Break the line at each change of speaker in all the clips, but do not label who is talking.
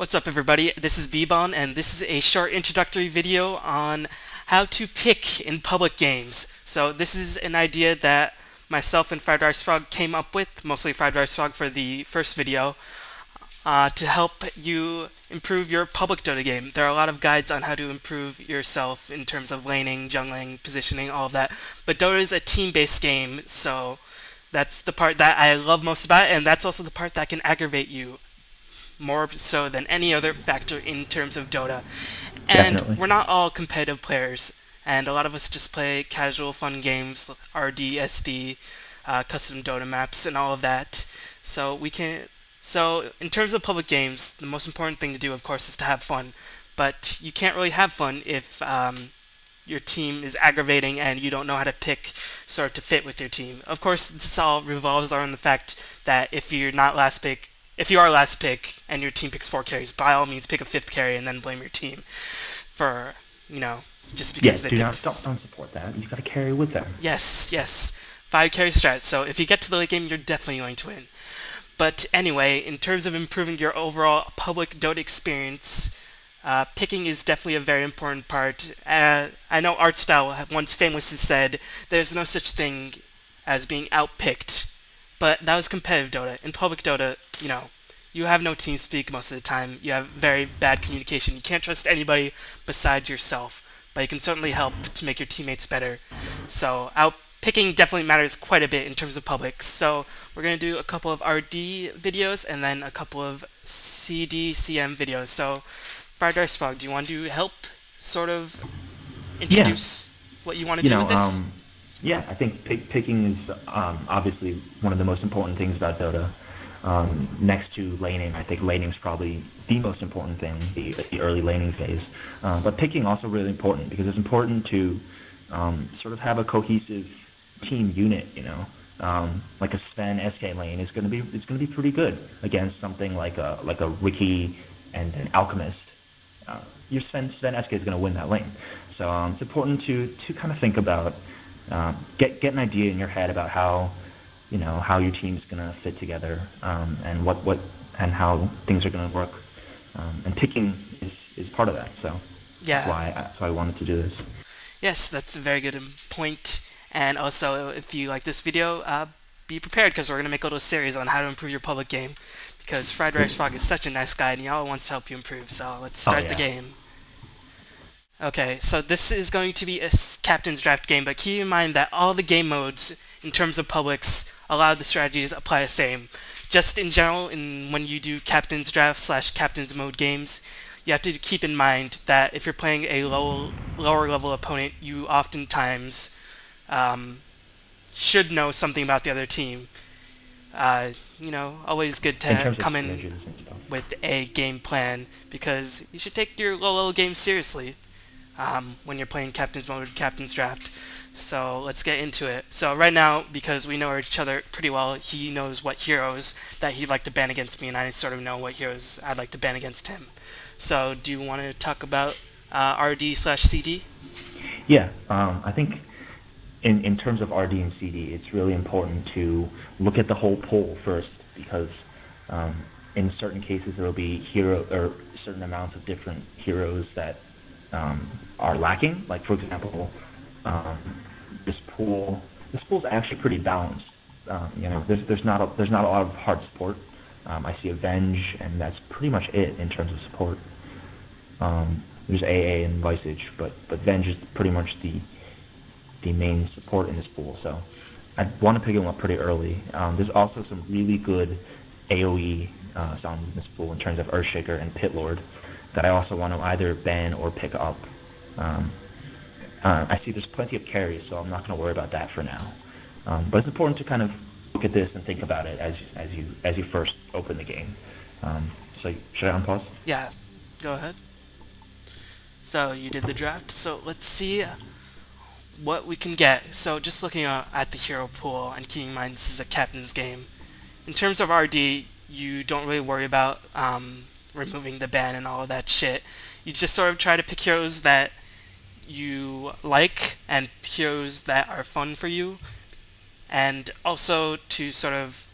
What's up, everybody? This is Bbon, and this is a short introductory video on how to pick in public games. So this is an idea that myself and Fried Rice Frog came up with, mostly Fried Rice Frog for the first video, to help you improve your public Dota game. There are a lot of guides on how to improve yourself in terms of laning, jungling, positioning, all of that. But Dota is a team-based game, so that's the part that I love most about it, and that's also the part that can aggravate you more so than any other factor in terms of Dota. And
Definitely.
we're not all competitive players, and a lot of us just play casual, fun games, RD, SD, custom Dota maps, and all of that. So we can. So in terms of public games, the most important thing to do, of course, is to have fun. But you can't really have fun if your team is aggravating and you don't know how to pick sort of to fit with your team. Of course, this all revolves around the fact that if you are last pick and your team picks 4 carries, by all means pick a 5th carry and then blame your team for, just
Yeah,
because they
do
picked.
not don't support that. You got to carry with them.
Yes, yes. 5 carry strat. So if you get to the late game, you're definitely going to win. But anyway, in terms of improving your overall public Dota experience, picking is definitely a very important part. I know Artstyle once famously said, "There's no such thing as being outpicked," but that was competitive Dota. In public Dota, you have no team speak most of the time. You have very bad communication. You can't trust anybody besides yourself, but you can certainly help to make your teammates better. So outpicking definitely matters quite a bit in terms of public. So we're going to do a couple of RD videos and then a couple of CD, CM videos. So Fried Rice Frog, do you want to help sort of
Yeah,
introduce what you want to
you
do
know,
with this?
yeah. I think picking is obviously one of the most important things about Dota. Next to laning, I think laning is probably the most important thing, the early laning phase. But picking also really important because it's important to sort of have a cohesive team unit. Like a Sven SK lane is going to be pretty good against something like a Ricky and an Alchemist. Your Sven SK is going to win that lane. So it's important to kind of think about get an idea in your head about how your team's going to fit together, and what and how things are going to work. And picking is part of that. So
Yeah.
that's why I wanted to do this.
Yes, that's a very good point. And also, if you like this video, be prepared because we're going to make a little series on how to improve your public game. Because Fried Rice Frog is such a nice guy and he all wants to help you improve. So let's
Oh
start the
yeah.
game. Okay, so this is going to be a captain's draft game, but keep in mind that all the game modes, in terms of publics, a lot of the strategies apply the same. Just in general, when you do captain's draft slash captain's mode games, you have to keep in mind that if you're playing a lower level opponent, you oftentimes um, should know something about the other team. Always good
In
to
terms of
come in
strategies and stuff.
with a game plan because you should take your low level games seriously when you're playing captain's mode, captain's draft. So let's get into it. So right now, because we know each other pretty well, he knows what heroes that he'd like to ban against me, and I sort of know what heroes I'd like to ban against him. So do you want to talk about RD slash CD?
Yeah, I think in terms of RD and CD, it's really important to look at the whole pool first because um, in certain cases there will be hero or certain amounts of different heroes that are lacking. Like for example, um, this pool's actually pretty balanced. There's not a lot of hard support. I see Avenge, and that's pretty much it in terms of support. There's AA and Visage, but Venge is pretty much the main support in this pool. So I want to pick him up pretty early. There's also some really good AOE sounds in this pool in terms of Earthshaker and Pit Lord that I also want to either ban or pick up. Um, I see there's plenty of carries, so I'm not going to worry about that for now. But it's important to kind of look at this and think about it as you first open the game. So should I unpause?
Yeah, go ahead. So you did the draft. So let's see what we can get. So just looking at the hero pool and keeping in mind this is a captain's game. In terms of RD, you don't really worry about removing the ban and all of that shit. You just sort of try to pick heroes that you like and heroes that are fun for you, and also to sort of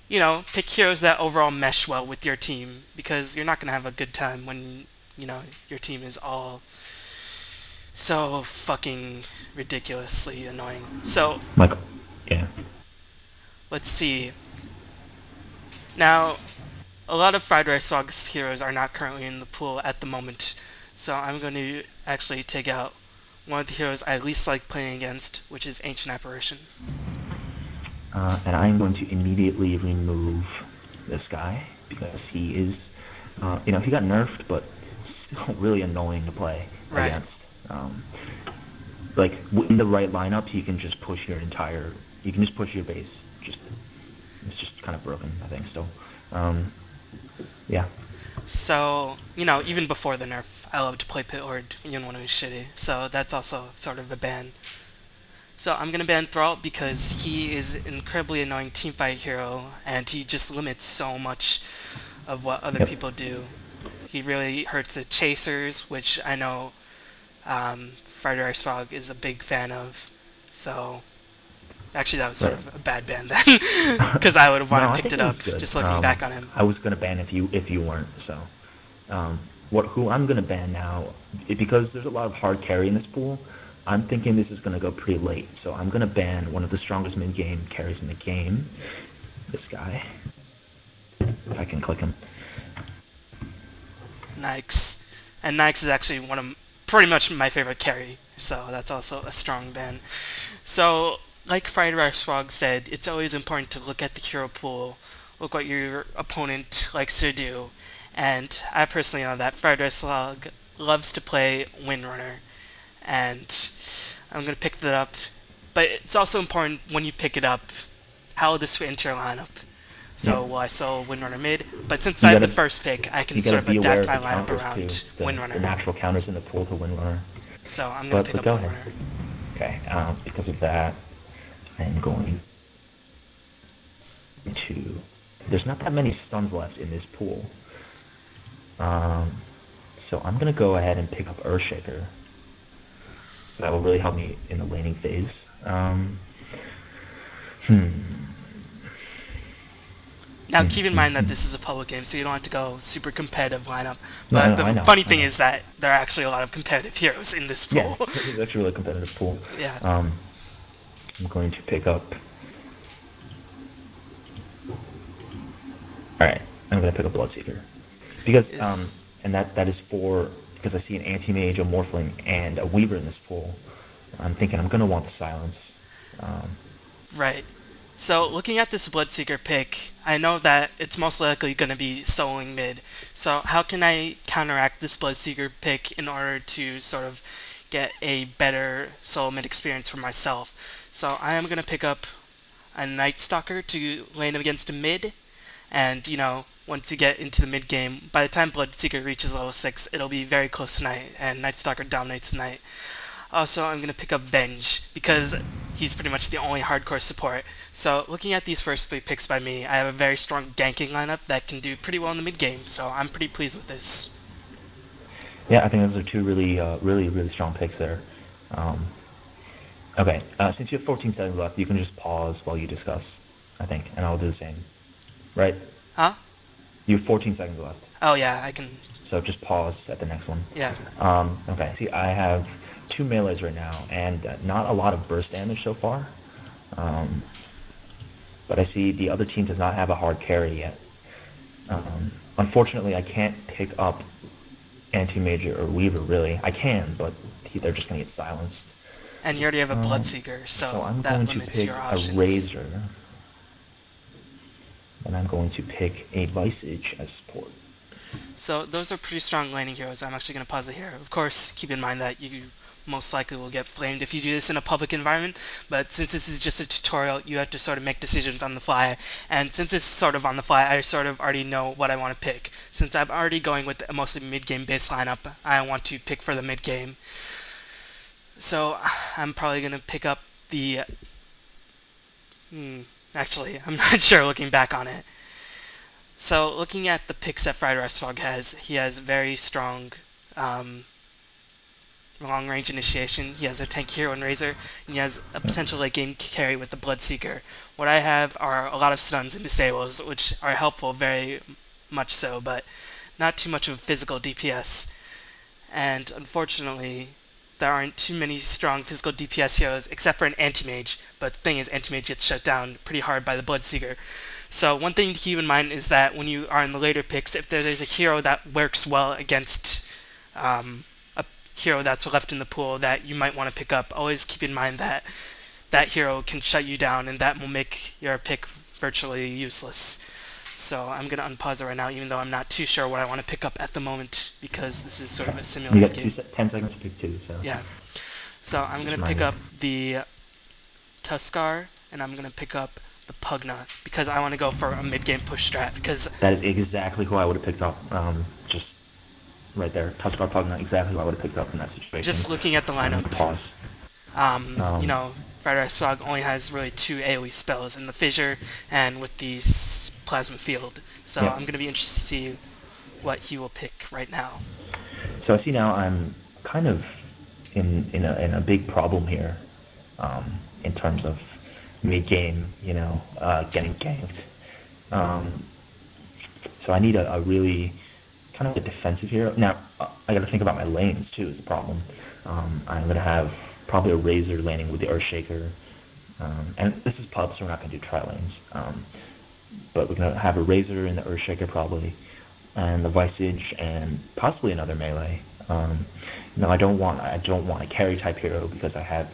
pick heroes that overall mesh well with your team because you're not going to have a good time when, your team is all so fucking ridiculously annoying. So,
Like, yeah.
let's see. Now, a lot of Fried Rice Frog's heroes are not currently in the pool at the moment, so I'm going to actually take out one of the heroes I least like playing against, which is Ancient Apparition.
And I'm going to immediately remove this guy because he is, he got nerfed, but still really annoying to play
Right.
against. Like in the right lineup, you can just push you can just push your base. It's just kind of broken, I think. Still, yeah.
So, even before the nerf, I love to play Pit Lord even when it was shitty, so that's also sort of a ban. So I'm gonna ban Thrall because he is an incredibly annoying teamfight hero, and he just limits so much of what other
Yep.
people do. He really hurts the chasers, which I know Friday Rice Frog is a big fan of. So actually, that was sort
Right.
of a bad ban then, because I would have
No,
wanted
I
to picked
think
it
it
up
was good.
just looking back on him.
I was gonna ban if you weren't. So, who I'm gonna ban now, because there's a lot of hard carry in this pool. I'm thinking this is gonna go pretty late. So I'm gonna ban one of the strongest mid game carries in the game. This guy. If I can click him.
Nyx. And Nyx is actually pretty much my favorite carry, so that's also a strong ban. So, like Fried Rice Frog said, it's always important to look at the hero pool, look what your opponent likes to do, and I personally know that Fried Rice Frog loves to play Windrunner, and I'm going to pick that up. But it's also important when you pick it up, how will this fit into your lineup? So,
Yeah.
will I solo Windrunner mid? But since
You
I have the
gotta
first pick, I can
you gotta
sort of
be aware
adapt
of
my
the
lineup
counters
around
too. The
Windrunner.
natural counters in the pool to Windrunner.
So I'm going to pick
But
up
go ahead.
Windrunner.
Okay. Because of that, I'm going to. There's not that many stuns left in this pool. So I'm gonna go ahead and pick up Earthshaker. So that will really help me in the laning phase. Hmm.
Now, keep in mind that this is a public game, so you don't have to go super competitive lineup.
No,
But
no, I
the
know.
funny
I
thing
know.
is that there are actually a lot of competitive heroes in this
Yeah,
pool.
it's actually a really competitive pool.
Yeah.
I'm going to pick up. All right, I'm going to pick up Bloodseeker because
Is
and that is for because I see an anti-mage, a Morphling, and a Weaver in this pool. I'm thinking I'm going to want the silence.
right. So, looking at this Bloodseeker pick, I know that it's most likely going to be soloing mid. So, how can I counteract this Bloodseeker pick in order to sort of get a better solo mid experience for myself? So, I am going to pick up a Night Stalker to lane against a mid, and once you get into the mid game, by the time Bloodseeker reaches level 6, it'll be very close to Night, and Night Stalker dominates Night. Also, I'm going to pick up Venge, because he's pretty much the only hardcore support. So, looking at these first 3 picks by me, I have a very strong ganking lineup that can do pretty well in the mid game, so I'm pretty pleased with this.
Yeah, I think those are two really strong picks there. Okay, since you have 14 seconds left, you can just pause while you discuss, I think, and I'll do the same. Right?
Huh?
You have 14 seconds left,
Oh yeah, I can...
so just pause at the next one.
Yeah.
Okay, see, I have 2 melees right now, and not a lot of burst damage so far. But I see the other team does not have a hard carry yet. Unfortunately, I can't pick up Anti-Major or Weaver, really. I can, but they're just going to get silenced.
And you already have a Bloodseeker,
So
so
I'm
that
going to
limits
pick
your
a
options.
Razor. And I'm going to pick a Visage as support.
So those are pretty strong laning heroes. I'm actually going to pause it here. Of course, keep in mind that you most likely will get flamed if you do this in a public environment, but since this is just a tutorial, you have to sort of make decisions on the fly, and since it's sort of on the fly, I sort of already know what I want to pick. Since I'm already going with a mostly mid-game based lineup, I want to pick for the mid-game. So I'm probably going to pick up the... actually, I'm not sure looking back on it. So, looking at the picks that Fried Rice Frog has, he has very strong long range initiation. He has a tank hero and Razor, and he has a potential late game carry with the Bloodseeker. What I have are a lot of stuns and disables, which are helpful, very much so, but not too much of physical DPS. And unfortunately, there aren't too many strong physical DPS heroes except for an Anti-Mage, but the thing is, Anti-Mage gets shut down pretty hard by the Bloodseeker. So one thing to keep in mind is that when you are in the later picks, if there's a hero that works well against a hero that's left in the pool that you might want to pick up, always keep in mind that that hero can shut you down and that will make your pick virtually useless. So I'm going to unpause it right now, even though I'm not too sure what I want to pick up at the moment, because this is sort of a
You
simulated
got
game.
10 seconds to pick two, so
Yeah. So I'm going
just
to
mind
pick
it.
up the Tuskar, and I'm going to pick up the Pugna, because I want to go for a mid-game push strat, because
That is exactly who I would have picked up. Just right there, Tuskar Pugna, exactly who I would have picked up in that situation.
just looking at the lineup,
Pause.
you know, Friday Fog only has really two AoE spells in the Fissure and with the Plasma Field. So
Yeah.
I'm going to be interested to see what he will pick right now.
So I see now I'm kind of in a big problem here, in terms of mid game, getting ganked. Um, so I need a really kind of a defensive hero. Now I got to think about my lanes too. Is the problem. I'm gonna have probably a Razor laning with the Earthshaker, and this is pub, so we're not gonna do tri lanes. But we're gonna have a Razor in the Earthshaker probably, and the Visage, and possibly another melee. I don't want a carry type hero because I have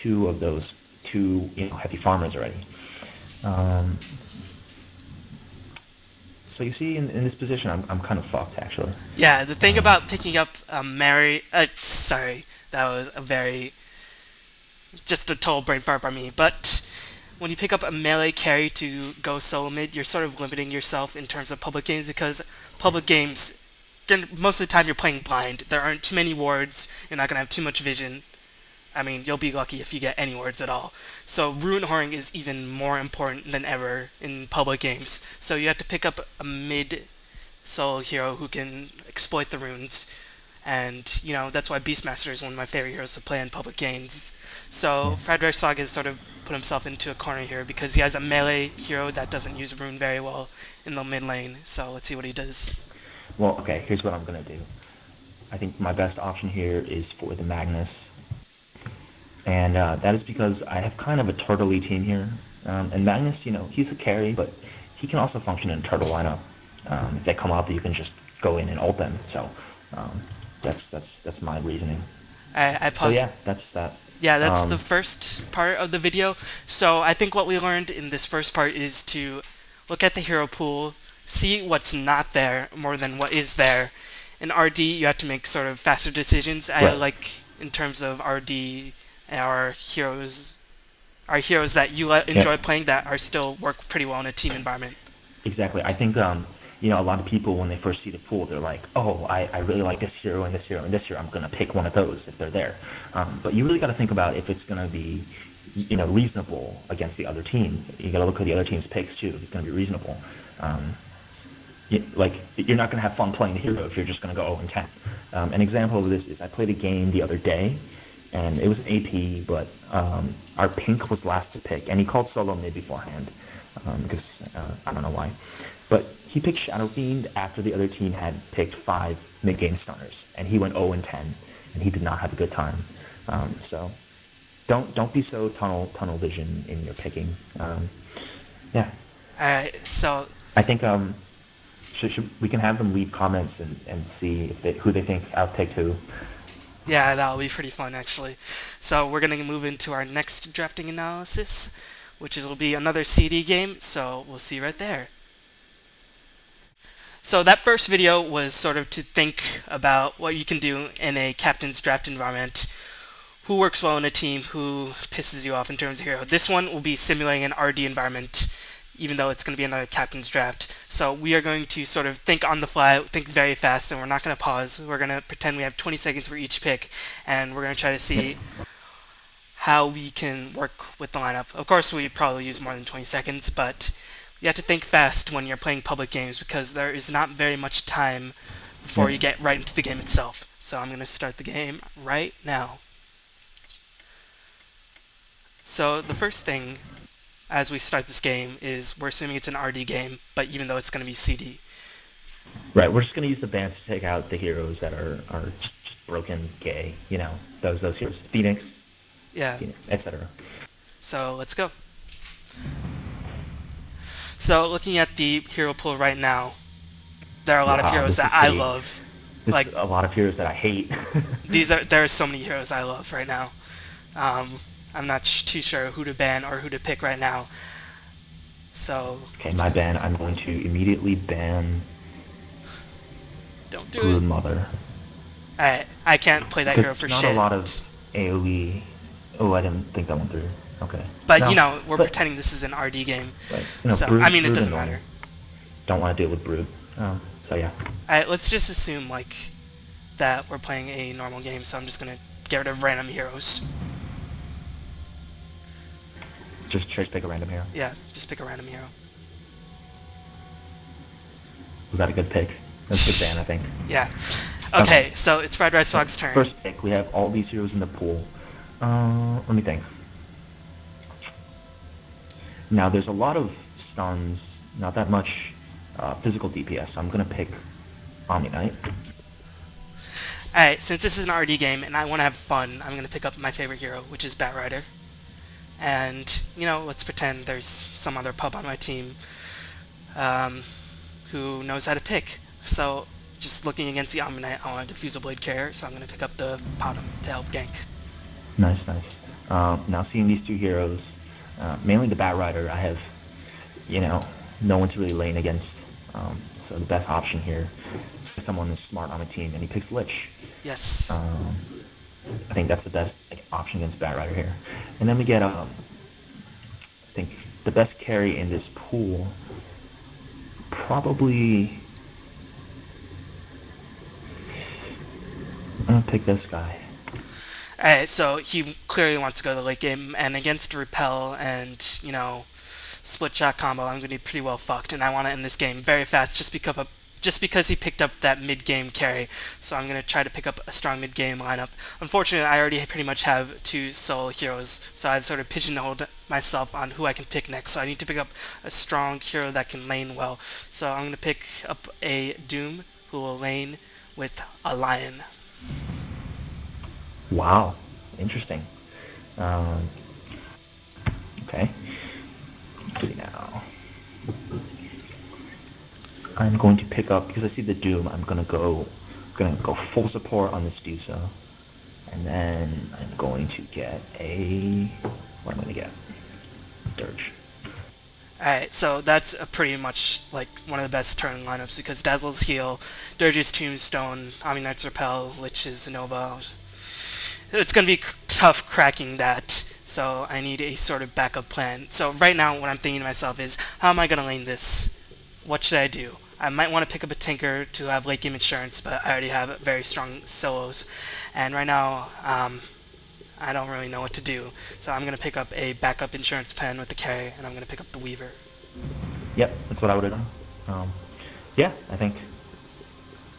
two of those heavy farmers already. Um, so you see, in this position, I'm kind of fucked actually.
Yeah, the thing
Um,
about picking up a Mary, sorry, that was a very just a total brain fart by me. But when you pick up a melee carry to go solo mid, you're sort of limiting yourself in terms of public games, because public games, most of the time you're playing blind. There aren't too many wards. You're not gonna have too much vision. I mean, you'll be lucky if you get any wards at all. So Ruin Whoring is even more important than ever in public games. So you have to pick up a mid solo hero who can exploit the runes. And, that's why Beastmaster is one of my favorite heroes to play in public games. So Frederick Svag has sort of put himself into a corner here because he has a melee hero that doesn't use rune very well in the mid lane. So let's see what he does.
well, okay, here's what I'm gonna do. I think my best option here is for the Magnus, and that is because I have kind of a turtley team here. And Magnus, he's a carry, but he can also function in a turtle lineup. If they come up, you can just go in and ult them. So um, that's my reasoning.
I
So
paused.
yeah, that's that.
Yeah, that's the
Um,
first part of the video. So I think what we learned in this first part is to look at the hero pool, see what's not there more than what is there. In RD, you have to make sort of faster decisions. I
right.
like, in terms of RD, our heroes that you
Yeah.
enjoy playing that are still work pretty well in a team environment.
Exactly. I think a lot of people when they first see the pool, they're like, "Oh, I really like this hero and this hero and this hero. I'm gonna pick one of those if they're there." But you really got to think about if it's gonna be, reasonable against the other team. You got to look at the other team's picks too. If it's gonna be reasonable. Um, you're not gonna have fun playing the hero if you're just gonna go 0 and 10. An example of this is I played a game the other day, and it was an AP, but our pink was last to pick, and he called solo mid beforehand, because I don't know why. But he picked Shadow Fiend after the other team had picked 5 mid-game stunners, and he went 0 and 10, and he did not have a good time. So don't be so tunnel vision in your picking. Yeah,
Alright, so
I think we can have them leave comments and see who they think outpicked who.
yeah, that'll be pretty fun actually. So we're gonna move into our next drafting analysis, which will be another CD game. So we'll see you right there. So that first video was sort of to think about what you can do in a captain's draft environment. Who works well in a team, who pisses you off in terms of hero. This one will be simulating an RD environment, even though it's going to be another captain's draft. So we are going to sort of think on the fly, think very fast, and we're not going to pause. We're going to pretend we have 20 seconds for each pick, and we're going to try to see how we can work with the lineup. Of course, we probably use more than 20 seconds, but you have to think fast when you're playing public games because there is not very much time before
Yep.
you get right into the game itself. So I'm going to start the game right now. So the first thing as we start this game is we're assuming it's an RD game, but even though it's going to be CD.
Right. We're just gonna use the bans to take out the heroes that are just broken, gay. You know, those heroes, Phoenix,
Yeah,
you know, etc.
so let's go. So looking at the hero pool right now, there are a lot of
Wow,
heroes
this is
that I
pretty.
love.
This
Like
is a lot of heroes that I hate.
there are so many heroes I love right now. Um, I'm not too sure who to ban or who to pick right now. So
Okay, my ban. I'm going to immediately ban
don't do it.
Broodmother.
I can't play that
Because
hero for
there's not a
shit.
lot of AoE. Oh, I didn't think that went through. Okay.
But
No,
we're
but
pretending this is an RD game,
right.
so
Brood,
I mean it
Brood
doesn't
annoying.
matter.
Don't want to deal with Brood. So yeah.
Alright, let's just assume like that we're playing a normal game. So I'm just gonna get rid of random heroes.
Just pick a random hero.
Yeah, just pick a random hero.
Was that a good pick? That's a good ban, I think.
Yeah. Okay, so it's Fried Rice Frog's turn.
First pick, we have all these heroes in the pool. Let me think. Now, there's a lot of stuns, not that much physical DPS. So I'm gonna pick Omni Knight.
Alright, since this is an RD game and I want to have fun, I'm gonna pick up my favorite hero, which is Bat Rider. And let's pretend there's some other pub on my team who knows how to pick. So just looking against the Omni Knight, I want a Diffusal Blade carrier, so I'm going to pick up the Potom to help gank.
Nice, nice. Now seeing these two heroes, mainly the Bat Rider, I have, no one to really lane against. So the best option here is someone who's smart on the team, and he picks Lich.
Yes.
I think that's the best option against Bat Rider here. And then we get, I think, the best carry in this pool, probably, I'm going to pick this guy.
Alright, so he clearly wants to go to the late game, and against Repel and, split shot combo, I'm going to be pretty well fucked, and I want to end this game very fast just because he picked up that mid-game carry. So I'm going to try to pick up a strong mid-game lineup. Unfortunately, I already pretty much have two solo heroes, so I've sort of pigeonholed myself on who I can pick next. So I need to pick up a strong hero that can lane well. So I'm going to pick up a Doom who will lane with a Lion.
Wow, interesting. Okay. Let's see now. I'm going to pick up, because I see the Doom, I'm gonna go full support on this Dusa, and then I'm going to get what am I gonna get? Dirge.
Alright, so that's pretty much like one of the best turn lineups because Dazzle's Heal, Dirge's Tombstone, Omni Knight's Repel, Lich's Nova. It's going to be tough cracking that, so I need a sort of backup plan. So right now what I'm thinking to myself is, how am I going to lane this? What should I do? I might want to pick up a Tinker to have late game insurance, but I already have very strong solos. And right now, I don't really know what to do. So I'm going to pick up a backup insurance pen with the carry, and I'm going to pick up the Weaver.
Yep, that's what I would have done. Yeah, I think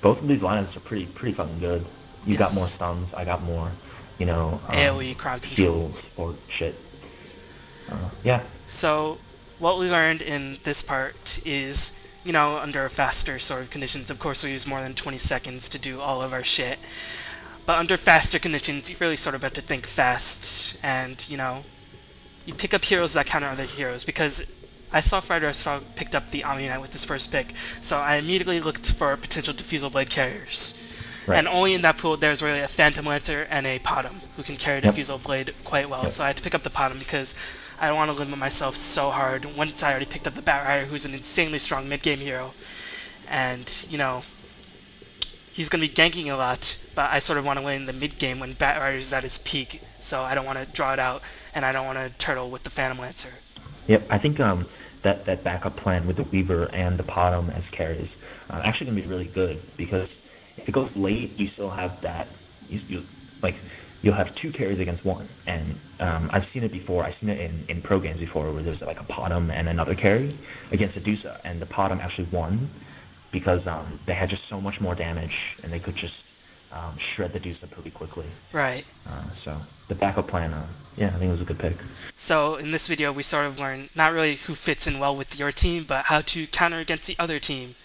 both of these lineups are pretty fucking good. You got more stuns, I got more,
AoE, crowd control.
shields, or shit. Yeah.
So what we learned in this part is, under faster sort of conditions, of course we use more than 20 seconds to do all of our shit. But under faster conditions, you really sort of have to think fast, and, you pick up heroes that counter other heroes, because I saw Fried Rice Frog picked up the Omni Knight with his first pick, so I immediately looked for potential Diffusal Blade carriers.
Right.
And only in that pool there's really a Phantom Lancer and a Potom who can carry Diffusal Blade quite well, so I had to pick up the Potom because I don't want to limit myself so hard once I already picked up the Bat Rider, who's an insanely strong mid-game hero. And, he's going to be ganking a lot, but I sort of want to win the mid-game when Bat Rider's at his peak, so I don't want to draw it out, and I don't want to turtle with the Phantom Lancer.
Yep, I think that backup plan with the Weaver and the Potom as carries actually going to be really good, because if it goes late, you still have that, you'll have two carries against one, and I've seen it before. I've seen it in pro games before, where there's like a Potom and another carry against a Dusa, and the Potom actually won because they had just so much more damage and they could just shred the Deuce up pretty quickly.
Right.
So the backup plan, yeah, I think it was a good pick.
So in this video, we sort of learn not really who fits in well with your team, but how to counter against the other team.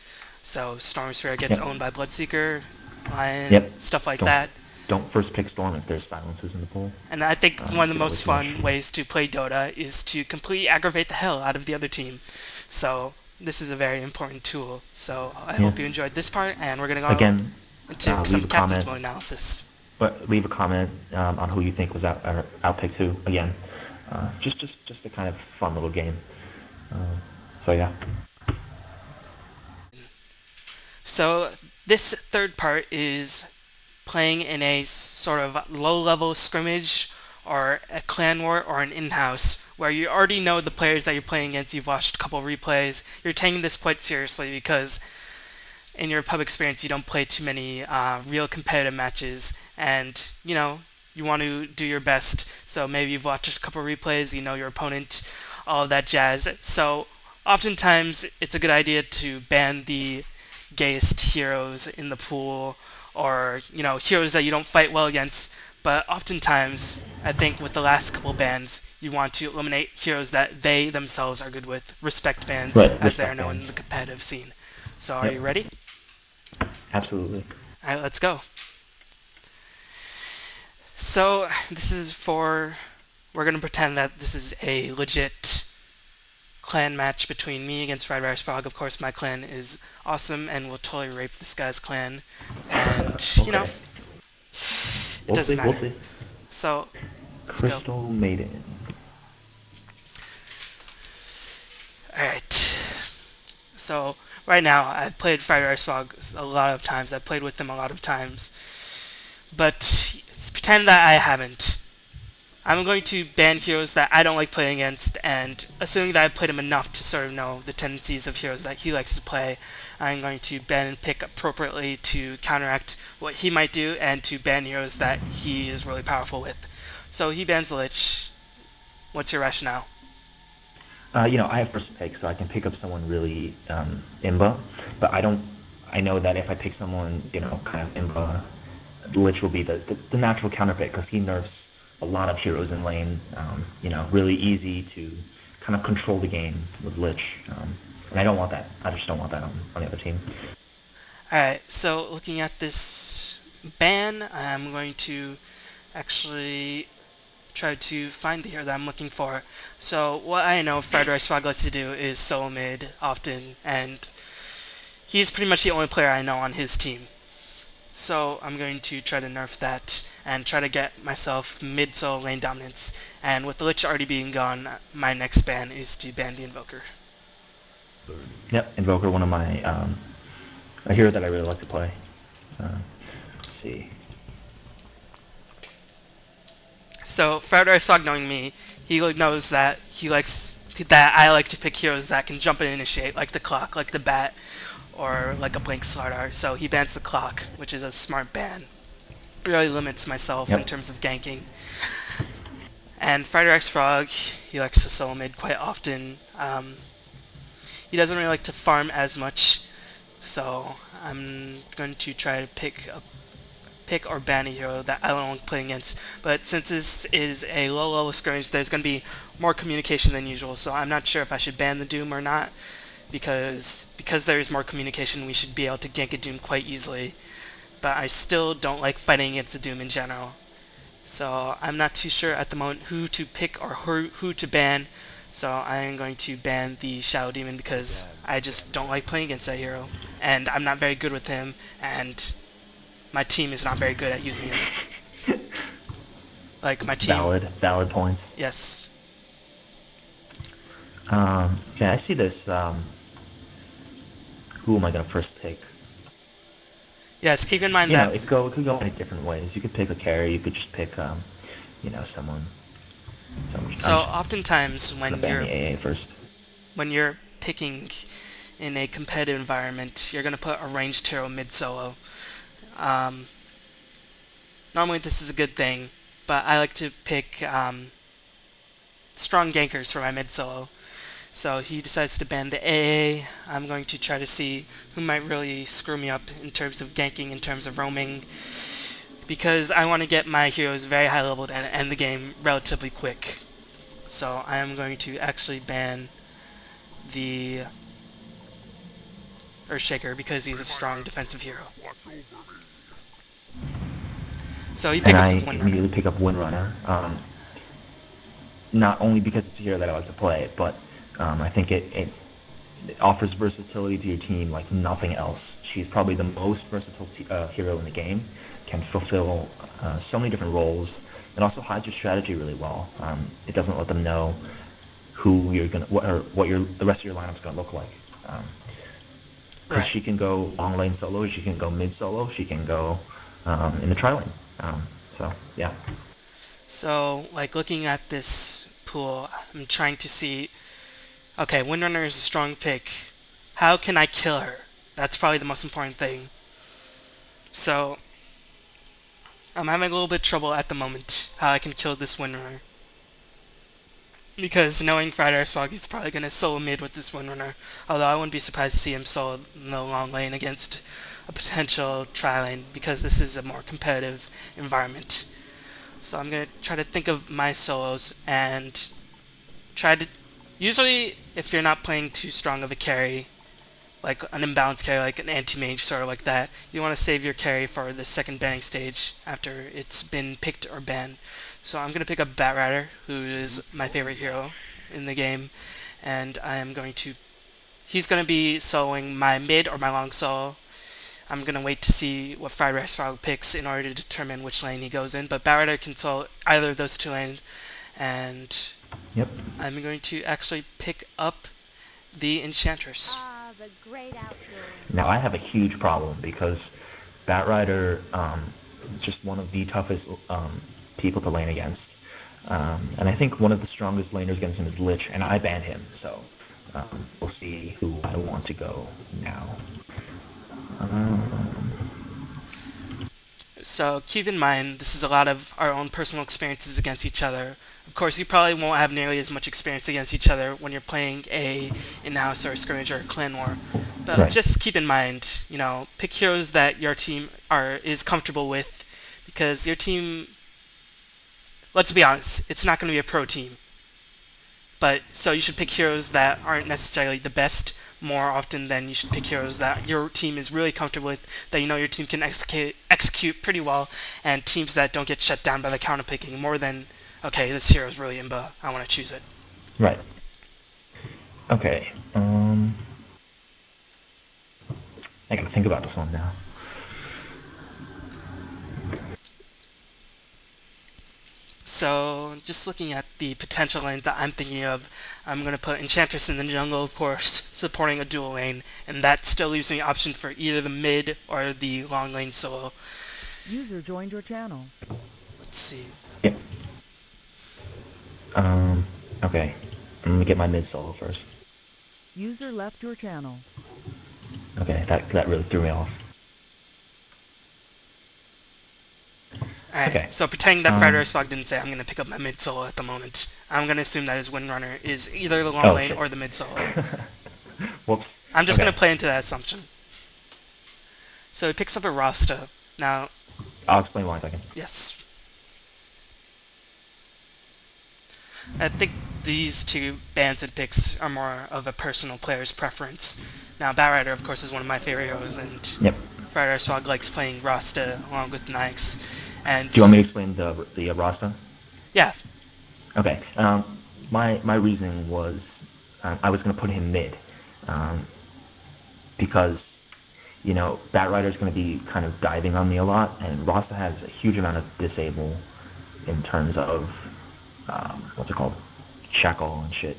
So Storm Sphere gets
Yep.
owned by Bloodseeker, Lion,
Yep.
stuff like
Don't
that.
don't first pick Storm if there's silences in the pool.
And I think one of the most
always
fun ways to play Dota is to completely aggravate the hell out of the other team. So this is a very important tool. So I hope you enjoyed this part, and we're going to go
Again,
into some
leave a
captain's
comment.
mode analysis.
But leave a comment on who you think was outpicked who. Again, just a kind of fun little game. So yeah.
So this third part is playing in a sort of low-level scrimmage or a clan war or an in-house where you already know the players that you're playing against. You've watched a couple replays. You're taking this quite seriously because in your pub experience you don't play too many real competitive matches, and you want to do your best. So maybe you've watched a couple replays, you know your opponent, all of that jazz. So oftentimes it's a good idea to ban the gayest heroes in the pool, or heroes that you don't fight well against. But oftentimes, I think with the last couple bans, you want to eliminate heroes that they themselves are good with. Respect bans,
Right,
as they are
respect
known
bans.
in the competitive scene. So are
Yep.
you ready?
Absolutely.
Alright, let's go. So we're going to pretend that this is a legit clan match between me against Fried Rice Frog. Of course, my clan is awesome and will totally rape this guy's clan. And,
Okay.
it doesn't
We'll
matter.
see.
So, let's go.
Crystal Maiden.
Alright. So, right now, I've played Fried Rice Frog a lot of times. I've played with him a lot of times. But, let's pretend that I haven't. I'm going to ban heroes that I don't like playing against, and assuming that I've played him enough to sort of know the tendencies of heroes that he likes to play, I'm going to ban and pick appropriately to counteract what he might do, and to ban heroes that he is really powerful with. So he bans the Lich. What's your rationale?
I have first pick, so I can pick up someone really imba, but I know that if I pick someone, kind of imba, Lich will be the natural counter pick because he nerfs a lot of heroes in lane. Really easy to kind of control the game with Lich, and I don't want that. I just don't want that on the other team.
Alright, so looking at this ban, I'm going to actually try to find the hero that I'm looking for. So what I know Fried Rice Frog likes to do is solo mid often, and he's pretty much the only player I know on his team. So I'm going to try to nerf that and try to get myself mid-solo lane dominance. And with the Lich already being gone, my next ban is to ban the Invoker.
Yep, Invoker, one of my a hero that I really like to play. Let's see.
So Fried Rice Frog, knowing me, he knows that I like to pick heroes that can jump and initiate, like the Clock, like the Bat, or like a Blink Slardar. So he bans the Clock, which is a smart ban. Really limits myself in terms of ganking. And Fried Rice Frog, he likes to solo mid quite often. He doesn't really like to farm as much, so I'm going to try to pick or ban a hero that I don't like playing against. But since this is a low-level skirmish, there's going to be more communication than usual, so I'm not sure if I should ban the Doom or not, because there is more communication, we should be able to gank a Doom quite easily. But I still don't like fighting against the Doom in general. So I'm not too sure at the moment who to pick or who to ban. So I am going to ban the Shadow Demon because I just don't like playing against that hero. And I'm not very good with him, and my team is not very good at using him. Like my team...
Valid points.
Yes.
Yeah, I see this. Who am I gonna first pick?
Yes, keep in mind that...
It could go in different ways. You could pick a carry. You could just pick, someone.
So oftentimes when you're picking in a competitive environment, you're gonna put a ranged hero mid solo. Normally this is a good thing, but I like to pick strong gankers for my mid solo. So he decides to ban the AA. I'm going to try to see who might really screw me up in terms of ganking, in terms of roaming, because I want to get my heroes very high leveled and end the game relatively quick. So I am going to actually ban the Earthshaker because he's a strong defensive hero. So he
And
picks up
I
his Windrunner.
immediately pick up Windrunner, not only because it's a hero that I like to play, but I think it offers versatility to your team like nothing else. She's probably the most versatile hero in the game, can fulfill so many different roles, and also hides your strategy really well. It doesn't let them know who you're gonna, what the rest of your lineup's gonna look like. Because
Right.
she can go long lane solo, she can go mid solo, she can go in the tri lane. So yeah.
So, like, looking at this pool, I'm trying to see, okay, Windrunner is a strong pick. How can I kill her? That's probably the most important thing. So, I'm having a little bit of trouble at the moment how I can kill this Windrunner. Because knowing Friday Swag, he's probably going to solo mid with this Windrunner. Although I wouldn't be surprised to see him solo in the long lane against a potential tri lane, because this is a more competitive environment. So I'm going to try to think of my solos and try to... Usually, if you're not playing too strong of a carry, like an imbalanced carry, like an anti-mage, sort of like that, you want to save your carry for the second banning stage after it's been picked or banned. So I'm going to pick up Batrider, who is my favorite hero in the game, and I am going to... He's going to be soloing my mid or my long solo. I'm going to wait to see what Fried Rice Frog picks in order to determine which lane he goes in, but Batrider can solo either of those two lanes, and
Yep.
I'm going to actually pick up the Enchantress.
Ah, the great outdoors.
Now I have a huge problem because Batrider is just one of the toughest people to lane against. And I think one of the strongest laners against him is Lich, and I banned him, so we'll see who I want to go now.
So keep in mind, this is a lot of our own personal experiences against each other. Of course, you probably won't have nearly as much experience against each other when you're playing a in-house or a skirmish or a clan war. But
Right.
just keep in mind, pick heroes that your team is comfortable with, because your team, let's be honest, it's not going to be a pro team. But so you should pick heroes that aren't necessarily the best more often than you should pick heroes that your team is really comfortable with, that you know your team can execute pretty well, and teams that don't get shut down by the counterpicking more than, okay, this hero is really imba, I want to choose it.
Right. Okay. I gotta think about this one now.
So, just looking at the potential lanes that I'm thinking of, I'm going to put Enchantress in the jungle, of course, supporting a dual lane, and that still leaves me option for either the mid or the long lane solo.
User joined your channel.
Let's see.
Yep. Okay. I'm gonna get my mid solo first.
User left your channel.
Okay, that really threw me off.
Alright,
Okay.
so pretending that Friday Swag didn't say, I'm going to pick up my mid solo at the moment. I'm going to assume that his Windrunner is either the long lane
Okay.
or the mid solo.
Whoops.
I'm just
Okay.
going to play into that assumption. So he picks up a Rasta. Now,
I'll explain why in a second.
yes. I think these two bans and picks are more of a personal player's preference. Now, Batrider, of course, is one of my favorite heroes, and
Yep.
Friday Swag likes playing Rasta along with Nyx. And
Do you want me to explain the Rasta?
yeah,
Okay. My reasoning was I was going to put him mid because Batrider is going to be kind of diving on me a lot, and Rasta has a huge amount of disable in terms of what's it called, shackle and shit.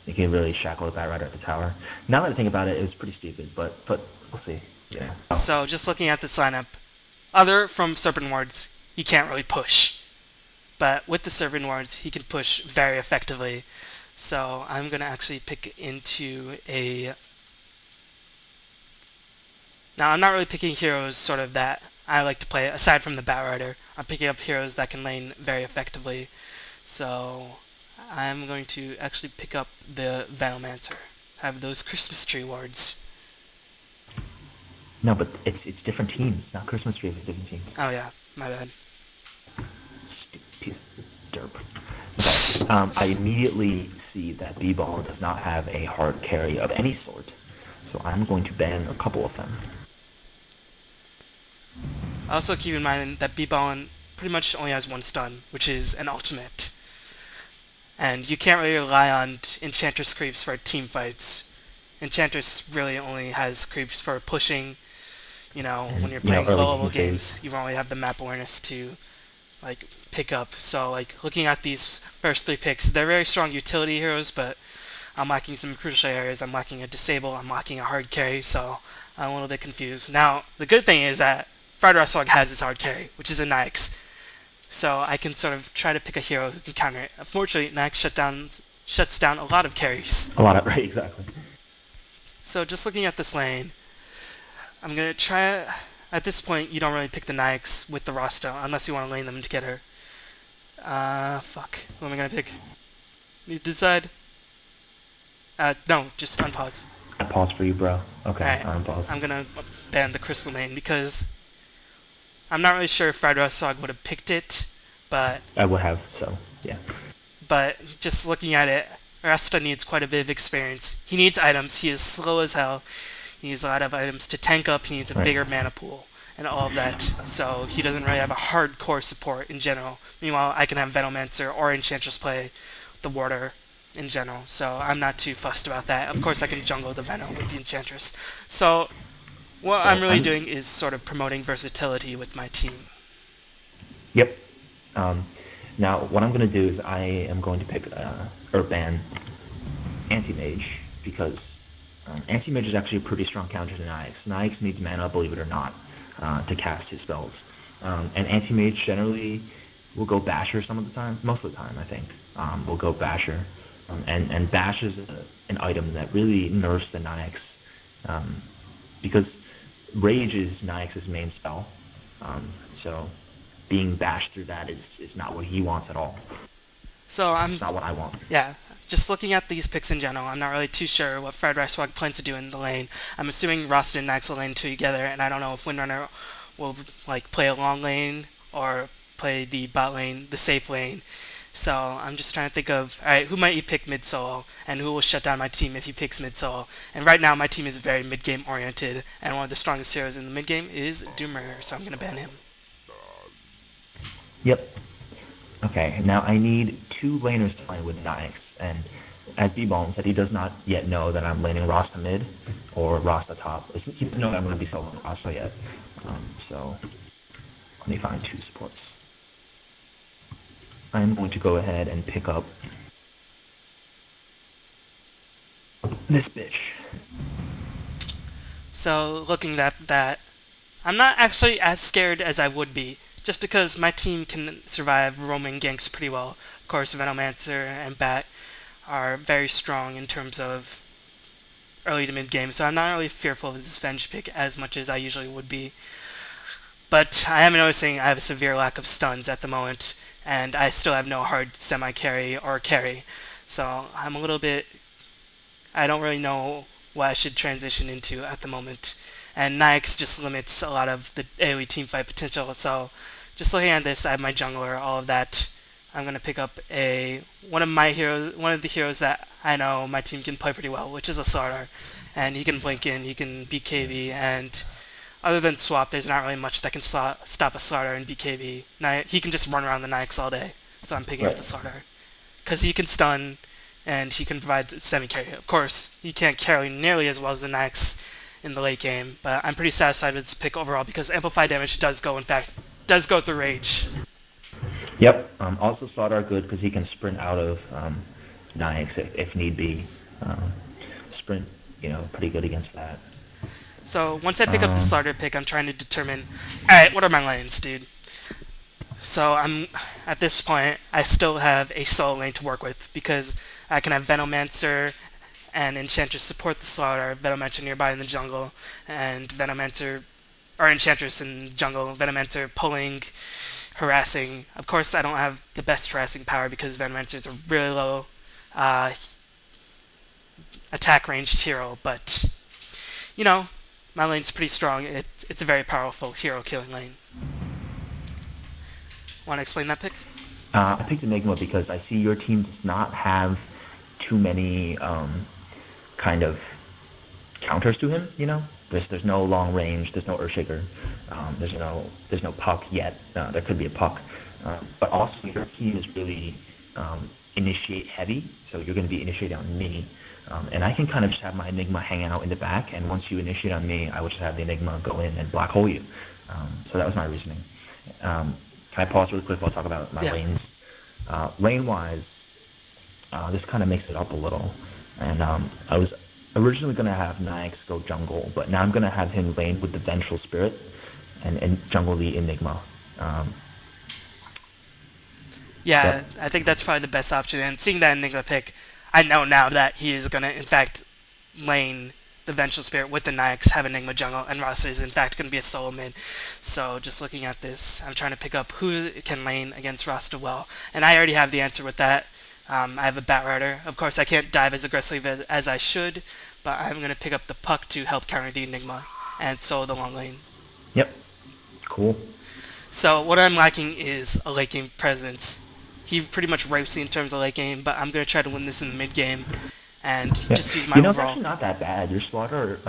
You can really shackle the Batrider at the tower. Now that I think about it, it was pretty stupid, but we'll see. Yeah.
so just looking at this lineup, other from Serpent Wards, he can't really push. But with the Serpent Wards, he can push very effectively. So I'm going to actually pick into a... Now, I'm not really picking heroes sort of that I like to play, aside from the Batrider. I'm picking up heroes that can lane very effectively. So I'm going to actually pick up the Venomancer. Have those Christmas tree wards.
No, but it's different teams, not Christmas tree. It's different teams.
Oh yeah, my bad.
Stupid piece of derp. Okay. I immediately see that B-Ball does not have a hard carry of any sort, so I'm going to ban a couple of them.
Also keep in mind that B-Ballin pretty much only has one stun, which is an ultimate. And you can't really rely on Enchantress creeps for team fights. Enchantress really only has creeps for pushing, when you're playing low-level games, you only have the map awareness to pick up. So looking at these first 3 picks, they're very strong utility heroes, but I'm lacking some crucial areas. I'm lacking a disable, I'm lacking a hard carry, so I'm a little bit confused. Now, the good thing is that Friday Swag has his hard carry, which is a Nyx. So I can sort of try to pick a hero who can counter it. Unfortunately, Nyx shuts down a lot of carries.
Right, exactly.
So just looking at this lane, I'm going to try... At this point, you don't really pick the Nyx with the Rasta, unless you want to lane them together. Fuck. Who am I going to pick? Need to decide? No, just unpause.
I pause for you, bro. Okay,
Alright,
unpause.
I'm going to ban the Crystal lane, because I'm not really sure if Friday Swag would have picked it, but...
I would have, so, yeah.
But just looking at it, Rasta needs quite a bit of experience. He needs items. He is slow as hell. He needs a lot of items to tank up. He needs a bigger mana pool and all of that. So he doesn't really have a hardcore support in general. Meanwhile, I can have Venomancer or Enchantress play the Warder in general. So I'm not too fussed about that. Of course, I can jungle the Venom with the Enchantress. So what I'm really doing is sort of promoting versatility with my team.
Yep. Now, what I'm going to do is I am going to pick or ban Anti-Mage, because Anti-Mage is actually a pretty strong counter to Nyx. Nyx needs mana, believe it or not, to cast his spells. And Anti-Mage generally will go Basher some of the time, most of the time, I think. Will go Basher. And Bash is an item that really nerfs the Nyx, because Rage is Nyx's main spell. So being bashed through that is not what he wants at all.
So
It's not what I want.
Yeah, just looking at these picks in general, I'm not really too sure what Fried Rice Swag plans to do in the lane. I'm assuming Rosted and Nyx will lane together, and I don't know if Windrunner will play a long lane or play the bot lane, the safe lane. So I'm just trying to think of, alright, who might he pick mid-solo, and who will shut down my team if he picks mid-solo. And right now my team is very mid-game oriented, and one of the strongest heroes in the mid-game is Doomer, so I'm going to ban him.
Yep. Okay, now I need 2 laners to play with Nyx, and as B-Bone said, he does not yet know that I'm laning Rasta mid or Rasta top. He doesn't know that I'm going to be soloing Rasta yet. So let me find 2 supports. I'm going to go ahead and pick up this bitch.
So looking at that, I'm not actually as scared as I would be, just because my team can survive roaming ganks pretty well. Of course, Venomancer and Bat are very strong in terms of early to mid game, so I'm not really fearful of this Venge pick as much as I usually would be. But I am noticing I have a severe lack of stuns at the moment, and I still have no hard semi-carry or carry. So I'm a little bit... I don't really know what I should transition into at the moment. And Nyx just limits a lot of the AoE teamfight potential, so just looking at this, I have my jungler, all of that. I'm going to pick up one of the heroes that I know my team can play pretty well, which is a Slardar. And he can blink in, he can BKB, and other than swap, there's not really much that can stop a Slardar in BKB. He can just run around the Nyx all day, so I'm picking up the Slardar. Because he can stun, and he can provide semi-carry. Of course, he can't carry nearly as well as the Nyx in the late game, but I'm pretty satisfied with this pick overall, because amplified damage does go through Rage.
Yep. Also Slardar good because he can sprint out of Nyx if need be. Sprint, pretty good against that.
So once I pick up the Slardar pick, I'm trying to determine, alright, what are my lanes, dude? So at this point, I still have a solo lane to work with, because I can have Venomancer and Enchantress support the Slardar, Venomancer nearby in the jungle, and Enchantress in jungle, Venomancer pulling harassing. Of course, I don't have the best harassing power because Van Rancher's a really low uh, attack ranged hero, but you know, my lane's pretty strong. It's a very powerful hero killing lane. Want to explain that pick?
I picked Enigma because I see your team does not have too many kind of counters to him. There's no long range, there's no Earthshaker, there's no puck yet. There could be a puck, but also your team is really initiate heavy, so you're going to be initiating on me, and I can kind of just have my Enigma hang out in the back, and once you initiate on me, I would just have the Enigma go in and black hole you. So that was my reasoning. Can I pause really quick while I talk about my lanes? Lane-wise, this kind of makes it up a little, and I was originally going to have Nyx go jungle, but now I'm going to have him lane with the Vengeful Spirit and jungle the Enigma.
Yeah, I think that's probably the best option. And seeing that Enigma pick, I know now that he is going to, in fact, lane the Vengeful Spirit with the Nyx, have Enigma jungle, and Rasta is, in fact, going to be a solo mid. So just looking at this, I'm trying to pick up who can lane against Rasta well. And I already have the answer with that. I have a Batrider. Of course, I can't dive as aggressively as I should, but I'm going to pick up the puck to help counter the Enigma and solo the long lane.
Yep. Cool.
So what I'm lacking is a late game presence. He pretty much rapes me in terms of late game, but I'm going to try to win this in the mid game and just use my
It's
overall.
actually not that bad. Your Slaughter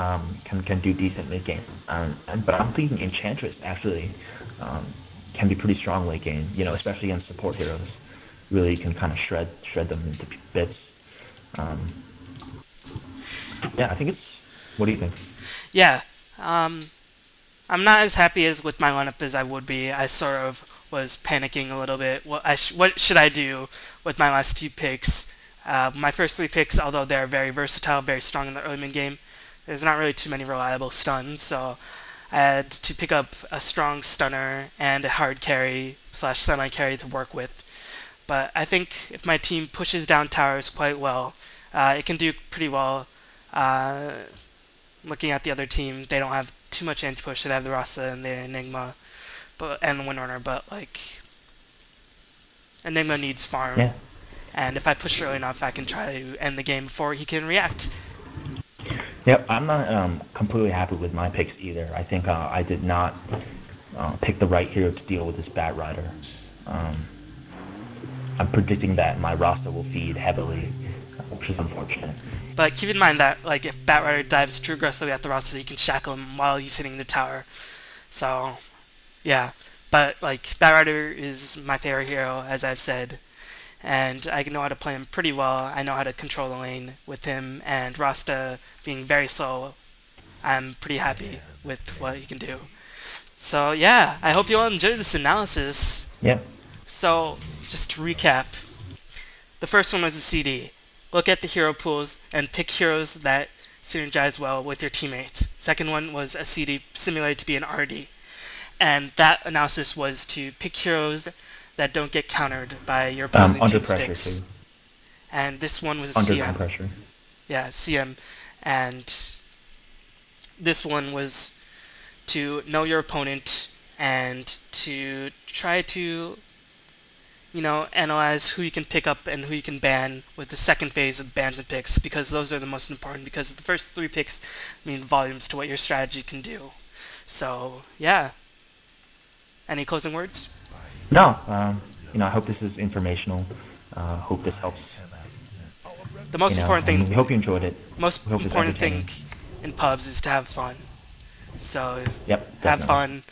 can do decent mid game, but I'm thinking Enchantress actually can be pretty strong late game. Especially against support heroes. Really can kind of shred them into bits. Yeah, I think it's. What do you think?
Yeah, I'm not as happy as with my lineup as I would be. I sort of was panicking a little bit. What should I do with my last two picks? My first three picks, although they're very versatile, very strong in the early mid game, there's not really too many reliable stuns, so I had to pick up a strong stunner and a hard carry / semi carry to work with. But I think if my team pushes down towers quite well, it can do pretty well. Looking at the other team, they don't have too much anti-push. They have the Rasta and the Enigma, and the Windrunner, but Enigma needs farm.
Yeah.
And if I push early enough, I can try to end the game before he can react.
Yep, I'm not completely happy with my picks either. I think I did not pick the right hero to deal with this Batrider. I'm predicting that my Rasta will feed heavily, which is unfortunate.
But keep in mind that if Batrider dives too aggressively at the Rasta, he can shackle him while he's hitting the tower. So, yeah. But Batrider is my favorite hero, as I've said, and I know how to play him pretty well. I know how to control the lane with him, and Rasta being very slow, I'm pretty happy with what he can do. So yeah, I hope you all enjoyed this analysis.
Yep.
So, just to recap, the first one was a CD. Look at the hero pools and pick heroes that synergize well with your teammates. Second one was a CD simulated to be an RD. And that analysis was to pick heroes that don't get countered by your opposing
under
team's
pressure
picks.
too.
And this one was a
Under
CM.
pressure.
Yeah, CM. And this one was to know your opponent and to try to analyze who you can pick up and who you can ban with the second phase of bans and picks, because those are the most important, because the first three picks mean volumes to what your strategy can do. So, yeah. Any closing words?
No, I hope this is informational. Hope this helps.
The most important thing,
we hope you enjoyed it.
most
We hope it's
important thing
entertaining.
in pubs is to have fun. So,
Yep,
have
definitely.
fun.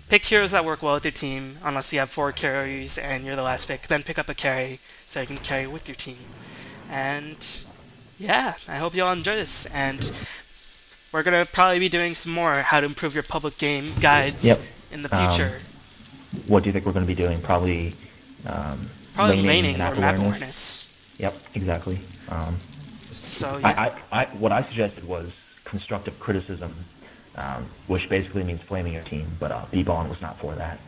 Pick heroes that work well with your team, unless you have 4 carries and you're the last pick. Then pick up a carry so you can carry with your team. And yeah, I hope you all enjoy this. And we're going to probably be doing some more how to improve your public game guides in the future.
What do you think we're going to be doing? Probably
Laning
and
or map awareness.
Yep, exactly.
So yeah.
What I suggested was constructive criticism, which basically means flaming your team, but B-Ballin was not for that.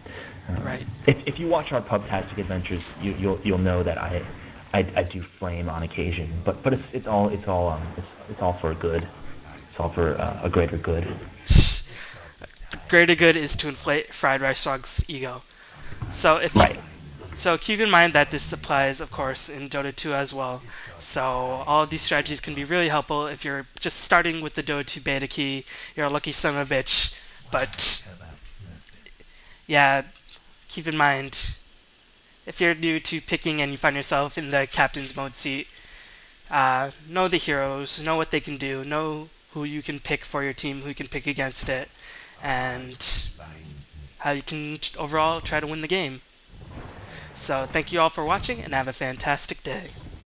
Right.
If you watch our Pubtastic Adventures, you'll know that I do flame on occasion, but it's all for good. It's all for a greater good.
Greater good is to inflate Fried Rice Dog's ego. So if you,
Right.
so keep in mind that this applies, of course, in Dota 2 as well. So all of these strategies can be really helpful if you're just starting with the Dota 2 beta key. You're a lucky son of a bitch. But yeah, keep in mind if you're new to picking and you find yourself in the captain's mode seat, know the heroes, know what they can do, know who you can pick for your team, who you can pick against it, and how you can overall try to win the game. So thank you all for watching and have a fantastic day.